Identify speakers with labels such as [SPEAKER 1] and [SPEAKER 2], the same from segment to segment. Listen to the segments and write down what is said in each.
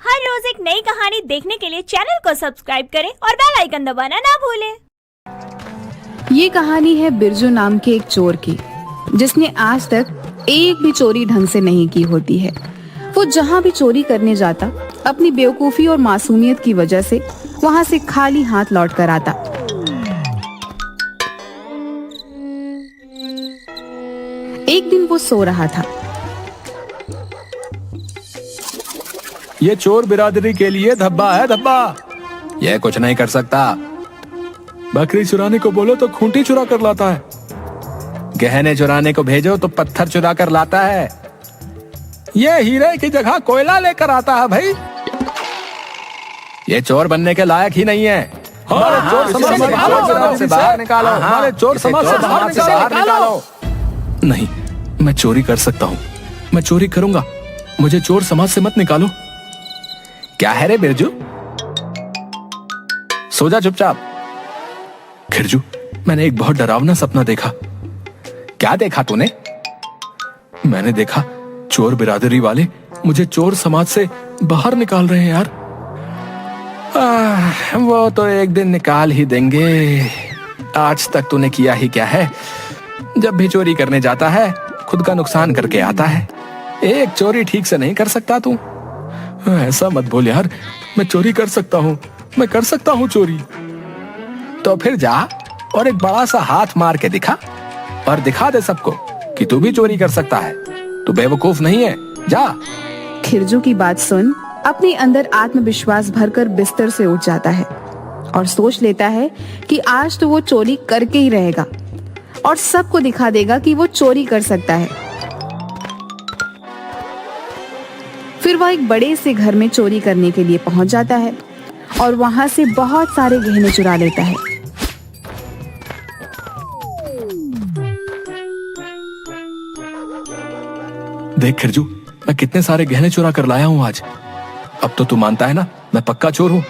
[SPEAKER 1] हर रोज एक नई कहानी देखने के लिए चैनल को सब्सक्राइब करें और बेल आइकन दबाना ना भूलें।
[SPEAKER 2] ये कहानी है बिरजू नाम के एक चोर की, जिसने आज तक एक भी चोरी ढंग से नहीं की होती है। वो जहाँ भी चोरी करने जाता, अपनी बेवकूफी और मासूमियत की वजह से वहाँ से खाली हाथ लौट कर आता। एक दिन वो सो रहा था।
[SPEAKER 3] ये चोर बिरादरी के लिए धब्बा है, धब्बा। ये कुछ नहीं कर सकता। बकरी चुराने को बोलो तो खूंटी चुरा कर लाता है। गहने चुराने को भेजो तो पत्थर चुरा कर लाता है। ये हीरे की जगह कोयला लेकर आता है भाई। ये चोर बनने के लायक ही नहीं है। हमारे चोर समाज से बाहर निकालो। हमारे चोर समाज से बाहर निकालो। नहीं, मैं चोरी कर सकता हूँ। मैं चोरी करूंगा। मुझे चोर समाज से मत निकालो। क्या है रे बिरजू? सो जा चुपचाप। खिरजू, मैंने एक बहुत डरावना सपना देखा। क्या देखा तूने? मैंने देखा चोर बिरादरी वाले मुझे चोर समाज से बाहर निकाल रहे हैं यार। वो तो एक दिन निकाल ही देंगे। आज तक तूने किया ही क्या है? जब भी चोरी करने जाता है खुद का नुकसान करके आता है। एक चोरी ठीक से नहीं कर सकता तू। ऐसा मत बोल यार। मैं चोरी कर सकता हूँ। मैं कर सकता हूँ चोरी। तो फिर जा और एक बड़ा सा हाथ मार के दिखा और दिखा दे सबको कि तू भी चोरी कर सकता है। तू बेवकूफ नहीं है। जा।
[SPEAKER 2] खिरजू की बात सुन अपने अंदर आत्मविश्वास भरकर बिस्तर से उठ जाता है और सोच लेता है कि आज तो वो चोरी करके ही रहेगा और सबको दिखा देगा कि वो चोरी कर सकता है। फिर वह एक बड़े से घर में चोरी करने के लिए पहुंच जाता है और वहां से बहुत सारे गहने चुरा लेता है।
[SPEAKER 3] देख खिरजू, मैं कितने सारे गहने चुरा कर लाया हूँ आज। अब तो तू मानता है ना मैं पक्का चोर हूँ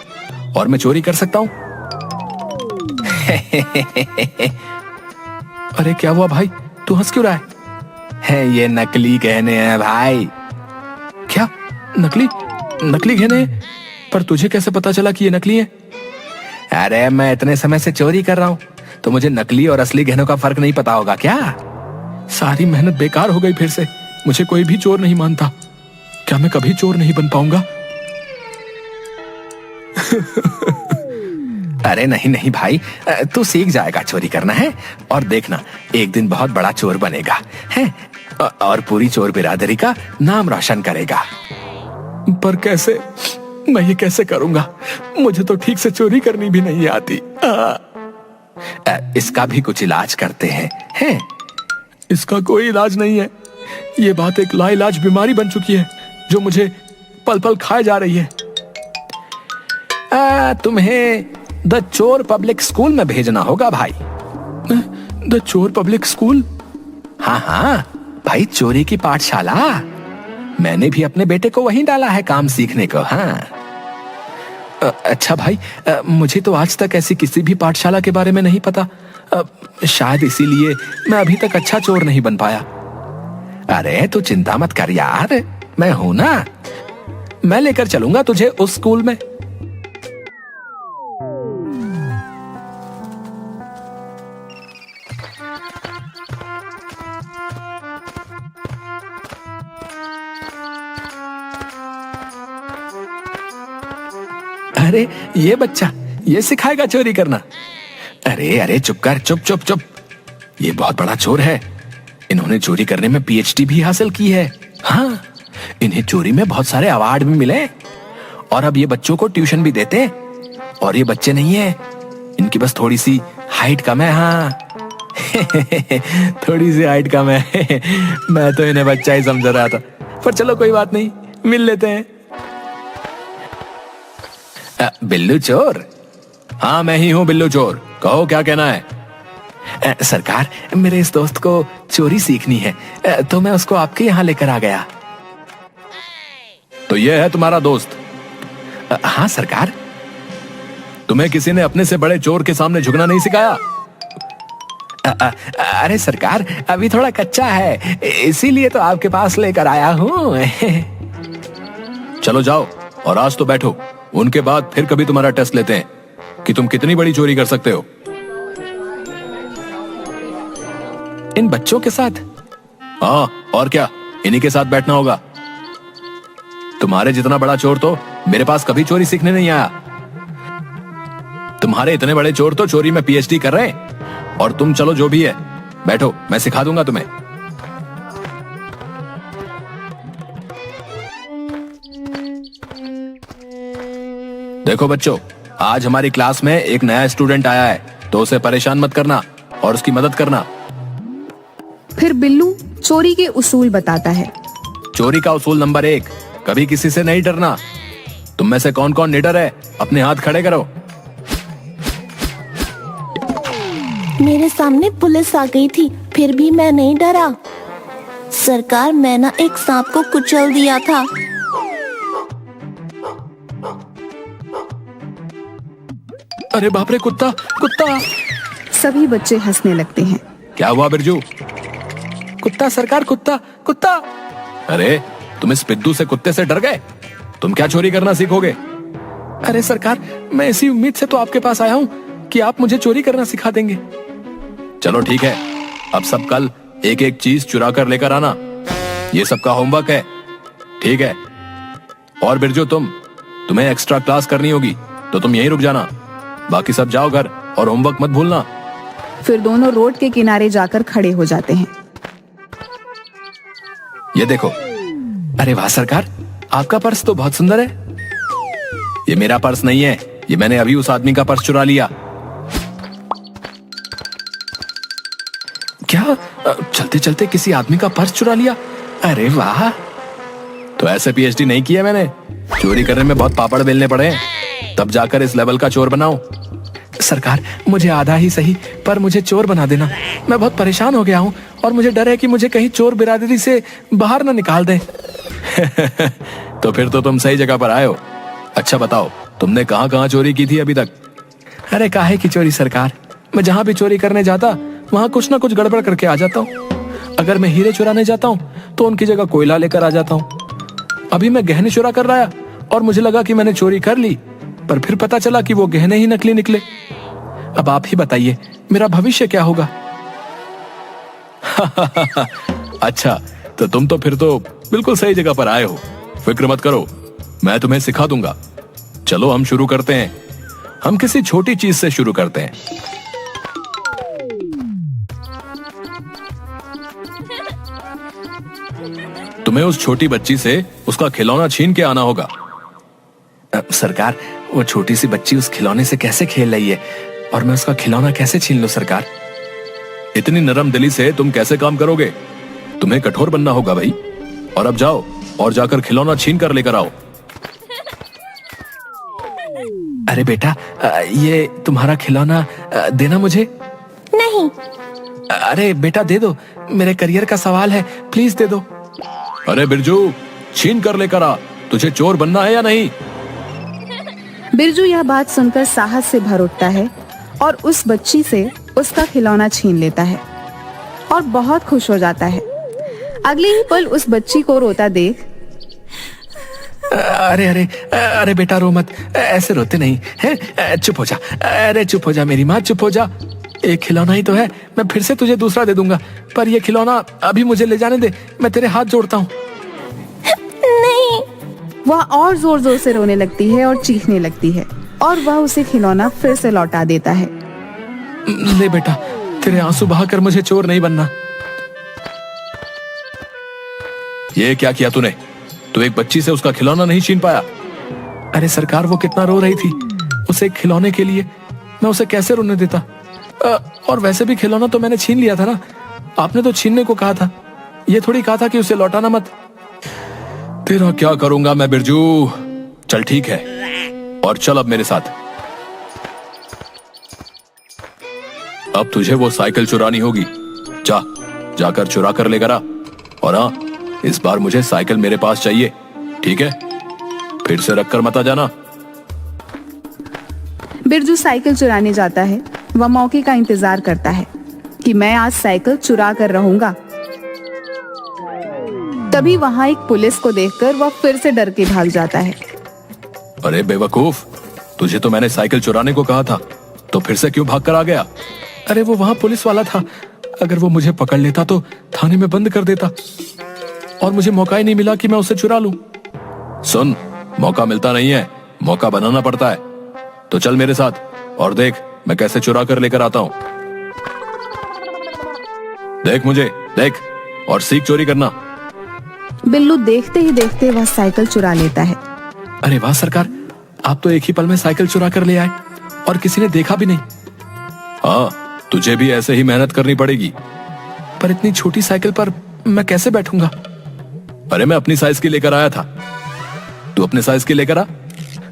[SPEAKER 3] और मैं चोरी कर सकता हूँ। अरे क्या हुआ भाई? तू हंस क्यों रहा है? ये नकली गहने हैं भाई। क्या? नकली गहने? पर तुझे कैसे पता चला कि ये नकली हैं? अरे मैं इतने समय से चोरी कर रहा हूँ तो मुझे नकली और असली गहनों का फर्क नहीं पता होगा क्या? सारी मेहनत बेकार हो गई फिर से। मुझे कोई भी चोर नहीं मानता। क्या मैं कभी चोर नहीं बन पाऊंगा? अरे नहीं भाई, तू सीख जाएगा चोरी करना है और देखना एक दिन बहुत बड़ा चोर बनेगा है और पूरी चोर बिरादरी का नाम रोशन करेगा। पर कैसे? मैं ये कैसे करूंगा? मुझे तो ठीक से चोरी करनी भी नहीं आती। इसका भी कुछ इलाज करते हैं? इसका कोई इलाज नहीं है। ये बात एक लाइलाज बीमारी बन चुकी है जो मुझे पल पल खाए जा रही है। तुम्हें द चोर पब्लिक स्कूल में भेजना होगा भाई। द चोर पब्लिक स्कूल? हाँ भाई, चोरी की पाठशाला। मैंने भी अपने बेटे को वहीं डाला है काम सीखने को। हाँ अच्छा भाई, मुझे तो आज तक ऐसी किसी भी पाठशाला के बारे में नहीं पता। शायद इसीलिए मैं अभी तक अच्छा चोर नहीं बन पाया। अरे तू चिंता मत कर यार, मैं हूं ना। मैं लेकर चलूंगा तुझे उस स्कूल में। अरे ये बच्चा ये सिखाएगा चोरी करना? अरे चुप कर, चुप। ये बहुत बड़ा चोर है। इन्होंने चोरी करने में पीएचडी भी हासिल की है। हाँ, इन्हें चोरी में बहुत सारे अवार्ड भी मिले और अब ये बच्चों को ट्यूशन भी देते। और ये बच्चे नहीं है, इनकी बस थोड़ी सी हाइट कम है। हाँ थोड़ी सी हाइट कम है। मैं तो इन्हें बच्चा ही समझ रहा था, पर चलो कोई बात नहीं, मिल लेते हैं। बिल्लू चोर? हाँ मैं ही हूँ बिल्लू चोर। कहो क्या कहना है? सरकार, मेरे इस दोस्त को चोरी सीखनी है तो मैं उसको आपके यहाँ लेकर आ गया। तो ये है तुम्हारा दोस्त? हाँ सरकार। तुम्हें किसी ने अपने से बड़े चोर के सामने झुकना नहीं सिखाया? अरे सरकार, अभी थोड़ा कच्चा है, इसीलिए तो आपके पास लेकर आया हूँ। चलो जाओ, और आज तो बैठो, उनके बाद फिर कभी तुम्हारा टेस्ट लेते हैं कि तुम कितनी बड़ी चोरी कर सकते हो। इन बच्चों के साथ? हाँ, और क्या, इन्हीं के साथ बैठना होगा। तुम्हारे जितना बड़ा चोर तो मेरे पास कभी चोरी सीखने नहीं आया। तुम्हारे इतने बड़े चोर तो चोरी में पीएचडी कर रहे हैं, और तुम चलो जो भी है बैठो, मैं सिखा दूंगा तुम्हें। देखो बच्चों, आज हमारी क्लास में एक नया स्टूडेंट आया है, तो उसे परेशान मत करना और उसकी मदद करना।
[SPEAKER 2] फिर बिल्लू चोरी के उसूल बताता है।
[SPEAKER 3] चोरी का उसूल नंबर 1, कभी किसी से नहीं डरना। तुम में से कौन कौन निडर है, अपने हाथ खड़े करो।
[SPEAKER 4] मेरे सामने पुलिस आ गई थी, फिर भी मैं नहीं डरा। सरकार, मैं ना एक सांप को कुचल दिया था।
[SPEAKER 3] अरे बाप रे, कुत्ता कुत्ता!
[SPEAKER 2] सभी बच्चे हंसने लगते हैं।
[SPEAKER 3] क्या हुआ बिरजू? कुत्ता सरकार, कुत्ता कुत्ता! अरे तुम इस पिद्दू से कुत्ते से डर गए? तुम क्या चोरी करना सीखोगे? अरे सरकार, मैं इसी उम्मीद से तो आपके पास आया हूँ कि आप मुझे चोरी करना सिखा देंगे। चलो ठीक है, अब सब कल एक एक चीज चुरा कर लेकर आना, ये सबका होमवर्क है, ठीक है? और बिरजू, तुम्हें एक्स्ट्रा क्लास करनी होगी तो तुम यहीं रुक जाना, बाकी सब जाओ घर और होमवर्क मत भूलना।
[SPEAKER 2] फिर दोनों रोड के किनारे जाकर खड़े हो जाते हैं।
[SPEAKER 3] ये देखो। अरे वाह सरकार, आपका पर्स तो बहुत सुंदर है। ये मेरा पर्स नहीं है, ये मैंने अभी उस आदमी का पर्स चुरा लिया। क्या? चलते चलते किसी आदमी का पर्स चुरा लिया? अरे वाह! तो ऐसे पीएचडी नहीं किया मैंने, चोरी करने में बहुत पापड़ बेलने पड़े हैं, तब जाकर इस लेवल का चोर बनाऊं। सरकार, मुझे आधा ही सही पर मुझे चोर बना देना, मैं बहुत परेशान हो गया हूँ और मुझे डर है कि मुझे कहीं चोर बिरादरी से बाहर ना निकाल दें। तो फिर तो तुम सही जगह पर आए हो। अच्छा बताओ, तुमने कहाँ कहाँ चोरी की थी अभी तक? अरे काहे की चोरी सरकार, मैं जहाँ भी चोरी करने जाता वहाँ कुछ ना कुछ गड़बड़ करके आ जाता हूँ। अगर मैं हीरे चुराने जाता हूँ तो उनकी जगह कोयला लेकर आ जाता हूँ। अभी मैं गहने चुरा कर लाया और मुझे लगा कि मैंने चोरी कर ली, पर फिर पता चला कि वो गहने ही नकली निकले। अब आप ही बताइए, मेरा भविष्य क्या होगा? अच्छा, तो तुम तो फिर तो बिल्कुल सही जगह पर आए हो, फिक्र मत करो, मैं तुम्हें सिखा दूंगा। चलो हम शुरू करते हैं। हम किसी छोटी चीज से शुरू करते हैं। तुम्हें उस छोटी बच्ची से उसका खिलौना छीन के आना होगा। सरकार, वो छोटी सी बच्ची उस खिलौने से कैसे खेल रही है और मैं उसका खिलौना कैसे छीन लूं सरकार? इतनी नरम दिली से तुम कैसे काम करोगे? तुम्हें कठोर बनना होगा भाई। और अब जाओ और जाकर खिलौना छीन कर लेकर आओ। अरे बेटा, ये तुम्हारा खिलौना देना मुझे।
[SPEAKER 4] नहीं।
[SPEAKER 3] अरे बेटा दे दो, मेरे करियर का सवाल है, प्लीज दे दो। अरे बिरजू, छीन कर लेकर आ, तुझे चोर बनना है या नहीं?
[SPEAKER 2] बिरजू यह बात सुनकर साहस से भर उठता है और उस बच्ची से उसका खिलौना छीन लेता है और बहुत खुश हो जाता है। अगले ही पल उस बच्ची को रोता देख,
[SPEAKER 3] अरे अरे अरे बेटा रो मत, ऐसे रोते नहीं है, चुप हो जा। अरे चुप हो जा मेरी माँ, चुप हो जा। एक खिलौना ही तो है, मैं फिर से तुझे दूसरा दे दूंगा, पर ये खिलौना अभी मुझे ले जाने दे, मैं तेरे हाथ जोड़ता हूँ।
[SPEAKER 4] नहीं।
[SPEAKER 2] वह और जोर जोर से रोने लगती है और चीखने लगती है और वह उसे खिलौना फिर से लौटा देता है।
[SPEAKER 3] ले बेटा, तेरे आंसू बहाकर मुझे चोर नहीं बनना। ये क्या किया तूने? तू एक बच्ची से उसका खिलौना नहीं छीन पाया? अरे सरकार, वो कितना रो रही थी, उसे खिलौने के लिए मैं उसे कैसे रोने देता? और वैसे भी खिलौना तो मैंने छीन लिया था ना, आपने तो छीनने को कहा था, ये थोड़ी कहा था कि उसे लौटाना मत। तेरा क्या करूंगा मैं बिरजू। चल ठीक है, और चल अब मेरे साथ। अब तुझे वो साइकिल चुरानी होगी, जाकर चुरा कर लेकर आ। और हाँ, इस बार मुझे साइकिल मेरे पास चाहिए, ठीक है? फिर से रख कर मत आ जाना।
[SPEAKER 2] बिरजू साइकिल चुराने जाता है। वह मौके का इंतजार करता है कि मैं आज साइकिल चुरा कर रहूंगा। तभी वहां एक पुलिस को देखकर वह फिर से डर के भाग जाता है।
[SPEAKER 3] अरे बेवकूफ, तुझे तो मैंने साइकिल चुराने को कहा था, तो फिर से क्यों भाग कर आ गया?
[SPEAKER 5] अरे वो वहां पुलिस वाला था, अगर वो मुझे पकड़ लेता तो थाने में बंद कर देता, और मुझे मौका ही नहीं मिला कि मैं उसे चुरा लूं।
[SPEAKER 3] सुन, मौका मिलता नहीं है, मौका बनाना पड़ता है। तो चल मेरे साथ और देख मैं कैसे चुरा कर लेकर आता हूं। देख मुझे, देख और सीख चोरी करना।
[SPEAKER 2] बिल्लू देखते ही देखते वह साइकिल चुरा लेता है।
[SPEAKER 5] अरे वाह सरकार, आप तो एक ही पल में साइकिल चुरा कर ले आए और किसी ने देखा भी नहीं।
[SPEAKER 3] हाँ, तुझे भी ऐसे ही मेहनत करनी पड़ेगी।
[SPEAKER 5] पर इतनी छोटी साइकिल पर मैं कैसे बैठूंगा?
[SPEAKER 3] अरे मैं अपनी साइज की लेकर आया था, तू अपने साइज की लेकर आ।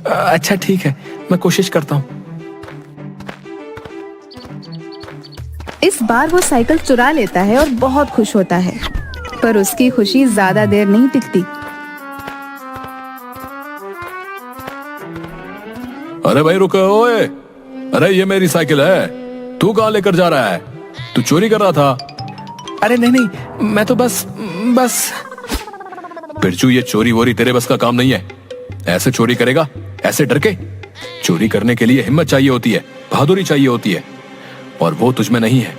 [SPEAKER 5] अच्छा ठीक है, मैं कोशिश करता हूँ।
[SPEAKER 2] इस बार वो साइकिल चुरा लेता है और बहुत खुश होता है, पर उसकी खुशी ज्यादा देर नहीं टिकती।
[SPEAKER 3] अरे भाई रुको, ओए, अरे ये मेरी साइकिल है, तू कहाँ लेकर जा रहा है? तू चोरी कर रहा था?
[SPEAKER 5] अरे नहीं नहीं, मैं तो बस
[SPEAKER 3] बिरजू, ये चोरी वोरी तेरे बस का काम नहीं है। ऐसे चोरी करेगा, ऐसे डर के? चोरी करने के लिए हिम्मत चाहिए होती है, बहादुरी चाहिए होती है, और वो तुझ में नहीं है।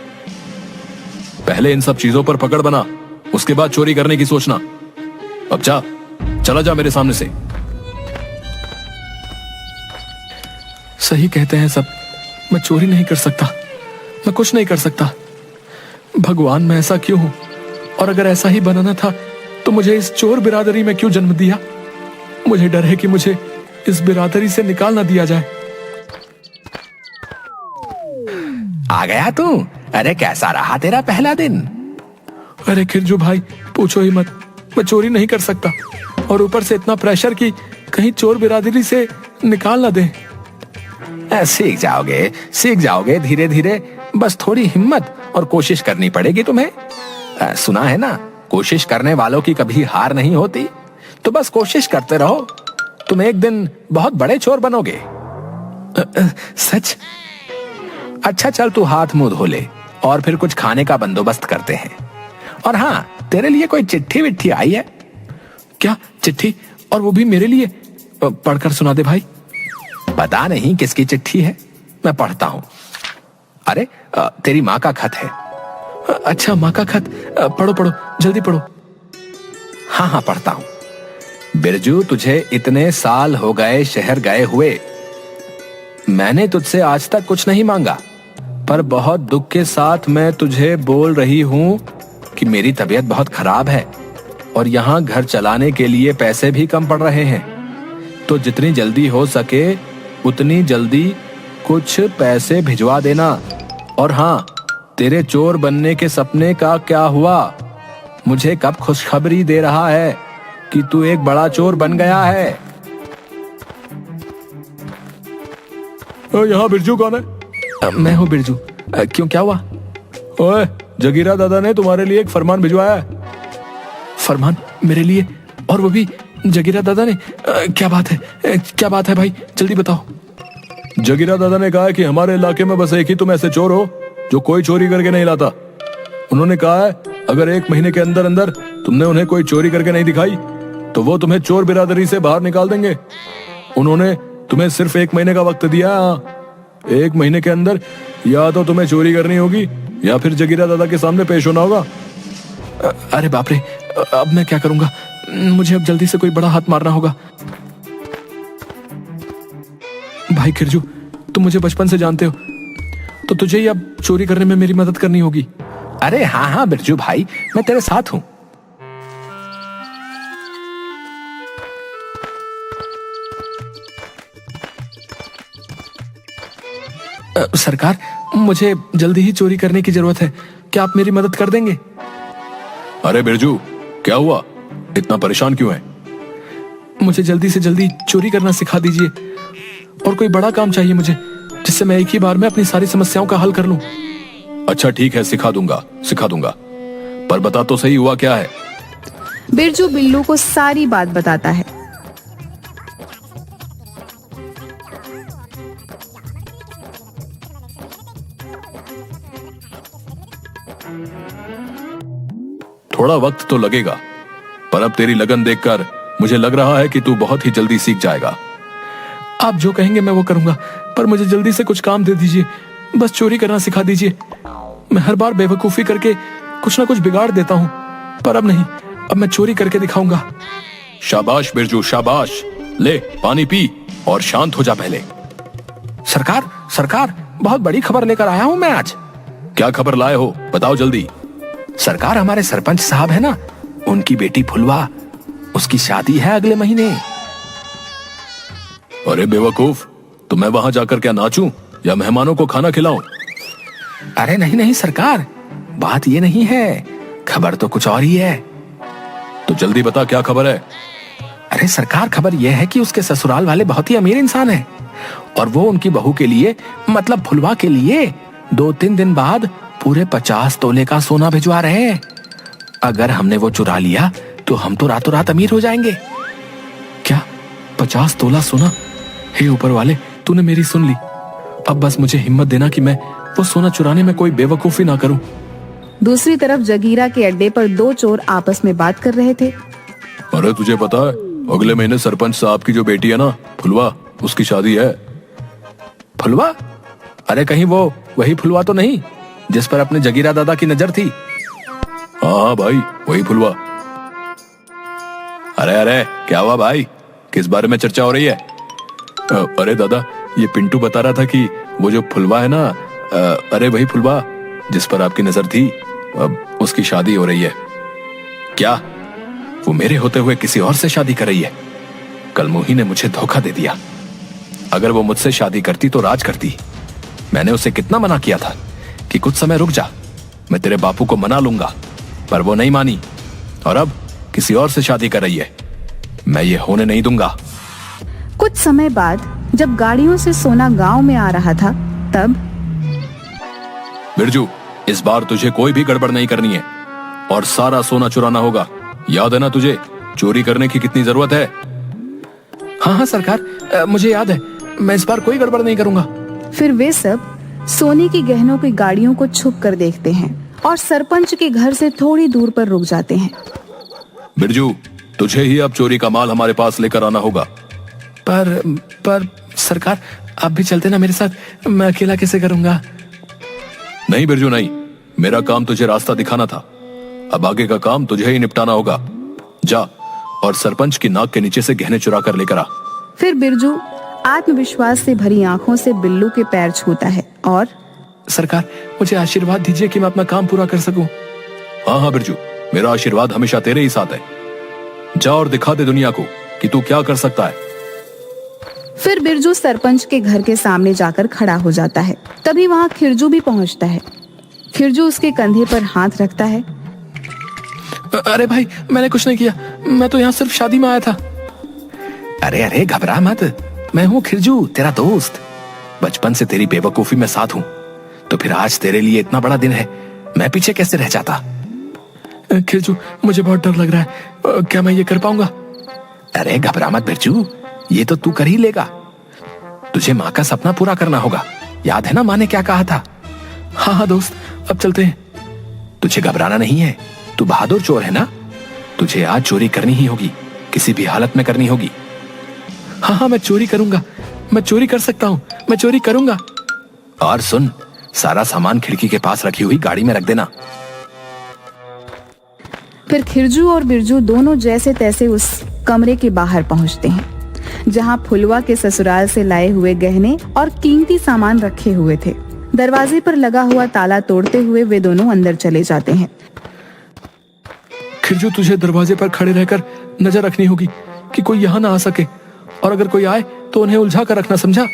[SPEAKER 3] पहले इन सब चीजों पर पकड़ बना, उसके बाद चोरी करने की सोचना। अब जा, चला जा मेरे सामने से।
[SPEAKER 5] सही कहते हैं सब, मैं चोरी नहीं कर सकता, मैं कुछ नहीं कर सकता। भगवान, मैं ऐसा क्यों हूं? और अगर ऐसा ही बनाना था तो मुझे इस चोर बिरादरी में क्यों जन्म दिया? मुझे डर है कि मुझे इस बिरादरी से निकाल ना दिया जाए।
[SPEAKER 6] आ गया तू? अरे कैसा रहा तेरा पहला दिन?
[SPEAKER 5] अरे खिरजू भाई, पूछो ही मत, मैं चोरी नहीं कर सकता, और ऊपर से इतना प्रेशर कि कहीं चोर बिरादरी से निकाल ना दे।
[SPEAKER 6] सीख जाओगे धीरे धीरे, बस थोड़ी हिम्मत और कोशिश करनी पड़ेगी तुम्हें। सुना है ना, कोशिश करने वालों की कभी हार नहीं होती, तो बस कोशिश करते रहो, तुम एक दिन बहुत बड़े चोर बनोगे।
[SPEAKER 5] सच?
[SPEAKER 6] अच्छा चल, तू हाथ मुंह धो ले और फिर कुछ खाने का बंदोबस्त करते हैं। और हाँ, तेरे लिए कोई चिट्ठी विट्ठी आई है?
[SPEAKER 5] क्या चिट्ठी? और वो भी मेरे लिए? पढ़कर सुना दे भाई।
[SPEAKER 6] पता नहीं किसकी चिट्ठी है, मैं पढ़ता हूं। अरे तेरी माँ का खत है।
[SPEAKER 5] अच्छा, माँ का खत? पढ़ो पढ़ो, जल्दी पढ़ो।
[SPEAKER 6] हाँ हाँ, पढ़ता हूं। बिरजू, तुझे इतने साल हो गए शहर गए हुए, मैंने तुझसे आज तक कुछ नहीं मांगा, पर बहुत दुख के साथ मैं तुझे बोल रही हूं कि मेरी तबीयत बहुत खराब है और यहाँ घर चलाने के लिए पैसे भी कम पड़ रहे हैं, तो जितनी जल्दी हो सके उतनी जल्दी कुछ पैसे भिजवा देना। और हाँ, तेरे चोर बनने के सपने का क्या हुआ? मुझे कब खुशखबरी दे रहा है कि तू एक बड़ा चोर बन गया है?
[SPEAKER 3] यहाँ बिरजू कौन है?
[SPEAKER 5] मैं हूँ बिरजू। क्यों, क्या हुआ?
[SPEAKER 3] ओए, जगीरा दादा ने तुम्हारे लिए एक फरमान भिजवाया है।
[SPEAKER 5] फरमान मेरे लिए? और वो भी जगीरा दादा ने? क्या बात है, क्या बात है भाई, जल्दी बताओ।
[SPEAKER 3] जगीरा दादा ने कहा है कि हमारे इलाके में बस एक ही तुम ऐसे चोर हो जो कोई चोरी करके नहीं लाता। उन्होंने कहा है अगर 1 महीने के अंदर अंदर तुमने उन्हें कोई चोरी करके नहीं दिखाई तो वो तुम्हें चोर बिरादरी से बाहर निकाल देंगे। उन्होंने तुम्हें सिर्फ 1 महीने का वक्त दिया। 1 महीने के अंदर या तो तुम्हें चोरी करनी होगी या फिर जगीरा दादा के सामने पेश होना होगा।
[SPEAKER 5] अरे बाप रे, अब मैं क्या करूंगा? मुझे अब जल्दी से कोई बड़ा हाथ मारना होगा। भाई खिरजू, तुम मुझे बचपन से जानते हो, तो तुझे ही अब चोरी करने में मेरी मदद करनी होगी।
[SPEAKER 6] अरे हाँ हाँ बिरजू भाई, मैं तेरे साथ हूं।
[SPEAKER 5] सरकार, मुझे जल्दी ही चोरी करने की जरूरत है, क्या आप मेरी मदद कर देंगे?
[SPEAKER 3] अरे बिरजू, क्या हुआ? इतना परेशान क्यों है?
[SPEAKER 5] मुझे जल्दी से जल्दी चोरी करना सिखा दीजिए, और कोई बड़ा काम चाहिए मुझे, जिससे मैं एक ही बार में अपनी सारी समस्याओं का हल कर लूं।
[SPEAKER 3] अच्छा ठीक है, सिखा दूंगा, पर बता तो सही हुआ क्या है?
[SPEAKER 2] बिरजू बिल्लू को सारी बात बताता है।
[SPEAKER 3] थोड़ा वक्त तो लगेगा, पर अब तेरी लगन देखकर मुझे लग रहा है कि तू बहुत ही जल्दी सीख जाएगा।
[SPEAKER 5] आप जो कहेंगे मैं वो करूंगा, पर मुझे जल्दी से कुछ काम दे दीजिए। बस चोरी करना सिखा दीजिए। मैं हर बार बेवकूफी करके कुछ ना कुछ बिगाड़ देता हूँ, पर अब नहीं, अब मैं चोरी करके दिखाऊंगा।
[SPEAKER 3] शाबाश बिरजू शाबाश, ले पानी पी और शांत हो जा पहले।
[SPEAKER 6] सरकार सरकार, बहुत बड़ी खबर लेकर आया हूँ मैं आज।
[SPEAKER 3] क्या खबर लाए हो, बताओ जल्दी।
[SPEAKER 6] सरकार, हमारे सरपंच साहब है ना, उनकी बेटी फुलवा, उसकी शादी है अगले महीने।
[SPEAKER 3] अरे बेवकूफ, तो मैं वहां जाकर क्या नाचूं या मेहमानों को खाना खिलाऊं?
[SPEAKER 6] अरे नहीं नहीं सरकार, बात ये नहीं है, खबर तो कुछ और ही है।
[SPEAKER 3] तो जल्दी बता, क्या खबर है?
[SPEAKER 6] अरे सरकार, खबर यह है कि उसके ससुराल वाले बहुत ही अमीर इंसान हैं और वो उनकी बहू के लिए, मतलब फुलवा के लिए 2-3 दिन बाद पूरे 50 तोले का सोना भिजवा रहे हैं। अगर हमने वो चुरा लिया तो हम तो रातों रात अमीर हो जाएंगे।
[SPEAKER 5] क्या 50 तोला सोना? हे ऊपर वाले, तूने मेरी सुन ली। अब बस मुझे हिम्मत देना कि मैं वो सोना चुराने में कोई बेवकूफी ना करूं।
[SPEAKER 2] दूसरी तरफ जगीरा के अड्डे पर 2 चोर आपस में बात कर रहे थे।
[SPEAKER 3] अरे तुझे पता है, अगले महीने सरपंच साहब की जो बेटी है ना फुलवा, उसकी शादी है।
[SPEAKER 6] फुलवा? अरे कहीं वो वही फुलवा तो नहीं जिस पर अपने जगीरा दादा की नजर थी?
[SPEAKER 3] हाँ भाई, वही फुलवा। अरे अरे क्या हुआ भाई, किस बारे में चर्चा हो रही है? अरे दादा, ये पिंटू बता रहा था कि वो जो फुलवा है ना, अरे वही फुलवा जिस पर आपकी नजर थी, अब उसकी शादी हो रही है।
[SPEAKER 6] क्या वो मेरे होते हुए किसी और से शादी कर रही है? कल मोही ने मुझे धोखा दे दिया। अगर वो मुझसे शादी करती तो राज करती। मैंने उसे कितना मना किया था कि कुछ समय रुक जा, मैं तेरे बापू को मना लूंगा, पर वो नहीं मानी और अब किसी और से शादी कर रही है। मैं ये होने नहीं दूंगा।
[SPEAKER 2] कुछ समय बाद जब गाड़ियों से सोना गांव में आ रहा था, तब
[SPEAKER 3] बिरजू, इस बार तुझे कोई भी गड़बड़ नहीं करनी है और सारा सोना चुराना होगा। याद है ना तुझे चोरी करने की कितनी जरूरत है?
[SPEAKER 5] हाँ हाँ सरकार, मुझे याद है, मैं इस बार कोई गड़बड़ नहीं करूंगा।
[SPEAKER 2] फिर वे सब सोने की गहनों की गाड़ियों को छुप कर देखते हैं और सरपंच के घर से थोड़ी दूर पर रुक जाते हैं।
[SPEAKER 3] बिरजू, तुझे ही अब चोरी का माल हमारे पास लेकर आना होगा।
[SPEAKER 5] पर सरकार, आप भी चलते ना मेरे साथ, मैं अकेला कैसे करूंगा?
[SPEAKER 3] नहीं बिरजू नहीं, मेरा काम तुझे रास्ता दिखाना था, अब आगे का काम तुझे ही निपटाना होगा। जा और सरपंच की नाक के नीचे से गहने चुरा कर लेकर आ।
[SPEAKER 2] फिर बिरजू आत्मविश्वास से भरी आंखों से बिल्लू के पैर छूता है और
[SPEAKER 5] सरकार, मुझे आशीर्वाद दीजिए कि मैं अपना काम पूरा कर सकूं।
[SPEAKER 3] हाँ हाँ बिरजू, मेरा आशीर्वाद हमेशा तेरे ही साथ है। जा और दिखा दे दुनिया को कि तू क्या कर सकता है।
[SPEAKER 2] फिर बिरजू सरपंच के घर के सामने जाकर खड़ा हो जाता है। तभी वहाँ खिरजू भी पहुँचता है। खिरजू उसके कंधे पर हाथ रखता है।
[SPEAKER 5] अरे भाई, मैंने कुछ नहीं किया, मैं तो यहाँ सिर्फ शादी में आया था।
[SPEAKER 6] अरे अरे घबरा मत, मैं हूँ खिरजू, तेरा दोस्त। बचपन से तेरी बेवकूफी में साथ हूँ, तो फिर आज तेरे लिए इतना बड़ा दिन है, मैं पीछे कैसे रह जाता?
[SPEAKER 5] खिरजू, मुझे बहुत डर लग रहा है, क्या मैं ये कर पाऊंगा?
[SPEAKER 6] अरे घबरा मत बिरजू, ये तो तू कर ही लेगा। तुझे माँ का सपना पूरा करना होगा, याद है ना माँ ने क्या कहा था?
[SPEAKER 5] हाँ हाँ दोस्त, अब चलते हैं।
[SPEAKER 6] तुझे घबराना नहीं है, तू बहादुर चोर है ना, तुझे आज चोरी करनी ही होगी, किसी भी हालत में करनी होगी।
[SPEAKER 5] हाँ हाँ, मैं चोरी करूंगा, मैं चोरी कर सकता हूँ, मैं चोरी करूंगा।
[SPEAKER 6] और सुन, सारा सामान खिड़की के पास रखी हुई गाड़ी में रख देना।
[SPEAKER 2] फिर खिरजू और बिरजू दोनों जैसे तैसे उस कमरे के बाहर पहुंचते हैं, जहां फुलवा के ससुराल से लाए हुए गहने और कीमती सामान रखे हुए थे। दरवाजे पर लगा हुआ ताला तोड़ते हुए वे दोनों अंदर चले जाते हैं।
[SPEAKER 5] खिरजू, तुझे दरवाजे पर खड़े रहकर नजर रखनी होगी कि कोई यहाँ ना आ सके, और अगर कोई आए तो उन्हें उलझा कर रखना, समझा?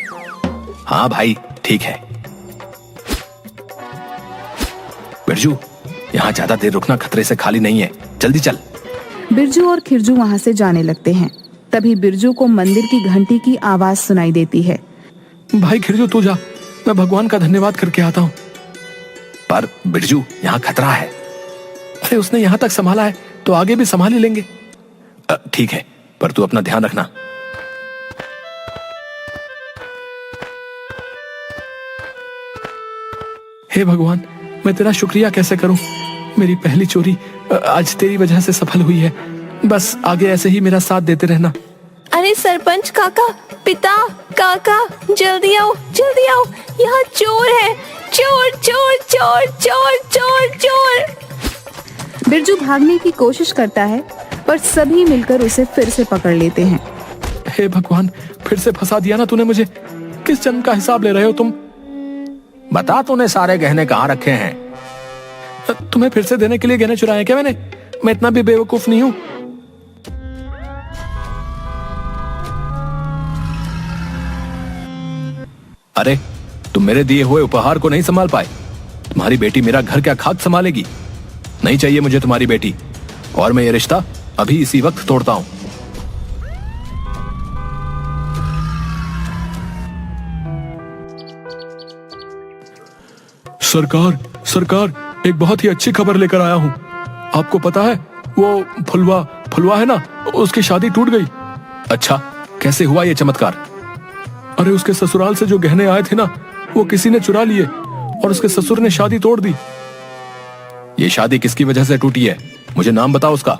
[SPEAKER 6] हाँ भाई, ठीक है। बिरजू, यहाँ ज्यादा देर रुकना खतरे से खाली नहीं है, जल्दी चल।
[SPEAKER 2] बिरजू और खिरजू वहां से जाने लगते हैं। तभी बिरजू को मंदिर की घंटी की आवाज सुनाई देती है।
[SPEAKER 5] भाई खिरजू, तू जा, मैं भगवान का धन्यवाद करके आता हूँ।
[SPEAKER 6] पर बिरजू, यहाँ खतरा है।
[SPEAKER 5] अरे उसने यहाँ तक संभाला है तो आगे भी संभाल ही लेंगे।
[SPEAKER 6] ठीक है, पर तू अपना ध्यान रखना।
[SPEAKER 5] हे भगवान, मैं तेरा शुक्रिया कैसे करूं? मेरी पहली चोरी आज तेरी वजह से सफल हुई है। बस आगे ऐसे ही मेरा साथ देते रहना।
[SPEAKER 4] अरे अरे सरपंच काका, पिता, काका, जल्दी आओ, जल्दी आओ, यहाँ चोर है, चोर चोर चोर चोर चोर चोर।
[SPEAKER 2] बिरजू भागने की कोशिश करता है पर सभी मिलकर उसे फिर से पकड़ लेते हैं।
[SPEAKER 5] हे भगवान, फिर से फंसा दिया ना तूने मुझे। किस जन्म का हिसाब ले रहे हो तुम?
[SPEAKER 6] बता, तूने सारे गहने कहाँ रखे हैं?
[SPEAKER 5] तुम्हें फिर से देने के लिए गहने चुराए क्या मैंने? मैं इतना भी बेवकूफ नहीं हूं।
[SPEAKER 6] अरे, तुम मेरे दिए हुए उपहार को नहीं संभाल पाए? तुम्हारी बेटी मेरा घर क्या खाक संभालेगी? नहीं चाहिए मुझे तुम्हारी बेटी, और मैं ये रिश्ता अभी इसी वक्त तोड़ता हूं।
[SPEAKER 5] सरकार, सरकार, एक बहुत ही अच्छी खबर लेकर आया हूं। आपको पता है, वो फुलवा है ना, उसकी शादी टूट गई।
[SPEAKER 6] अच्छा, कैसे हुआ ये चमत्कार?
[SPEAKER 5] अरे, उसके ससुराल से जो गहने आए थे ना, वो किसी ने चुरा लिए और उसके ससुर ने शादी तोड़ दी।
[SPEAKER 6] ये शादी किसकी वजह से टूटी है? मुझे नाम बताओ उसका।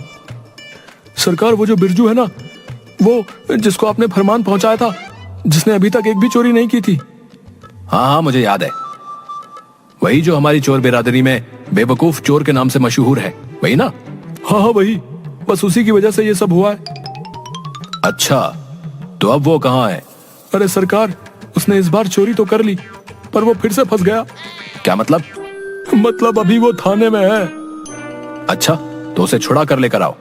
[SPEAKER 5] सरकार, वो जो बिरजू है ना, वो जिसको आपने फरमान पहुंचाया था, जिसने अभी तक एक भी चोरी नहीं की थी।
[SPEAKER 6] हाँ हाँ, मुझे याद है। वही जो हमारी चोर बिरादरी में बेवकूफ चोर के नाम से मशहूर है, वही ना?
[SPEAKER 5] हाँ हाँ, वही। बस उसी की वजह से ये सब हुआ है।
[SPEAKER 6] अच्छा, तो अब वो कहाँ है?
[SPEAKER 5] अरे सरकार, उसने इस बार चोरी तो कर ली, पर वो फिर से फंस गया।
[SPEAKER 6] क्या मतलब?
[SPEAKER 5] मतलब अभी वो थाने में है।
[SPEAKER 6] अच्छा, तो उसे छुड़ा कर लेकर आओ।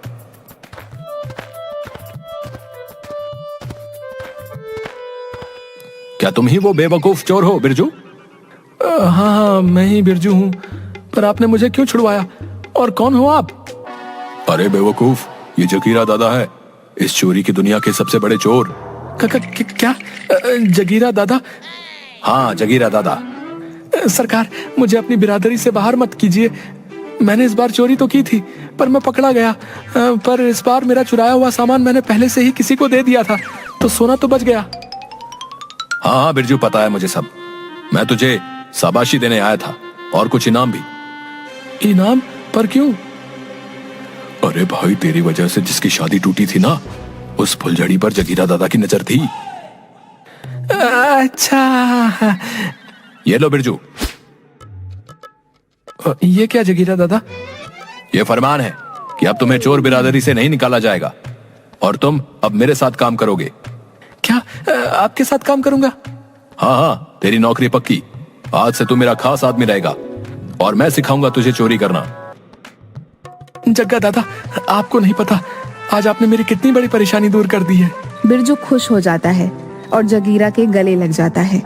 [SPEAKER 6] क्या तुम ही वो बेवकूफ चोर हो, बिरजू?
[SPEAKER 5] हाँ, मैं ही बिरजू हूँ। पर आपने मुझे क्यों छुड़वाया, और कौन हो आप?
[SPEAKER 3] अरे बेवकूफ, ये जगीरा दादा है, इस चोरी की दुनिया के सबसे बड़े चोर।
[SPEAKER 5] क्या? जगीरा दादा?
[SPEAKER 6] हाँ, जगीरा दादा।
[SPEAKER 5] सरकार, मुझे अपनी बिरादरी से बाहर मत कीजिए। मैंने इस बार चोरी तो की थी, पर मैं पकड़ा गया। पर इस बार मेरा चुराया हुआ सामान मैंने पहले से ही किसी को दे दिया था, तो सोना तो बच गया।
[SPEAKER 6] हाँ हाँ बिरजू, पता है मुझे सब। मैं तुझे शाबाशी देने आया था, और कुछ इनाम भी।
[SPEAKER 5] इनाम? पर क्यों?
[SPEAKER 3] अरे भाई, तेरी वजह से जिसकी शादी टूटी थी ना, उस फुलझड़ी पर जगीरा दादा की नजर थी।
[SPEAKER 5] अच्छा,
[SPEAKER 6] ये लो बिरजू।
[SPEAKER 5] ये क्या जगीरा दादा?
[SPEAKER 6] ये फरमान है कि अब तुम्हें चोर बिरादरी से नहीं निकाला जाएगा, और तुम अब मेरे साथ काम करोगे।
[SPEAKER 5] क्या? आपके साथ काम करूंगा?
[SPEAKER 6] हाँ हाँ, तेरी नौकरी पक्की। आज से तू मेरा खास आदमी रहेगा, और मैं सिखाऊंगा तुझे चोरी करना।
[SPEAKER 5] जग्गा दादा, आपको नहीं पता, आज आपने मेरी कितनी बड़ी परेशानी दूर कर दी है।
[SPEAKER 2] बिरजू खुश हो जाता है और जगीरा के गले लग जाता है।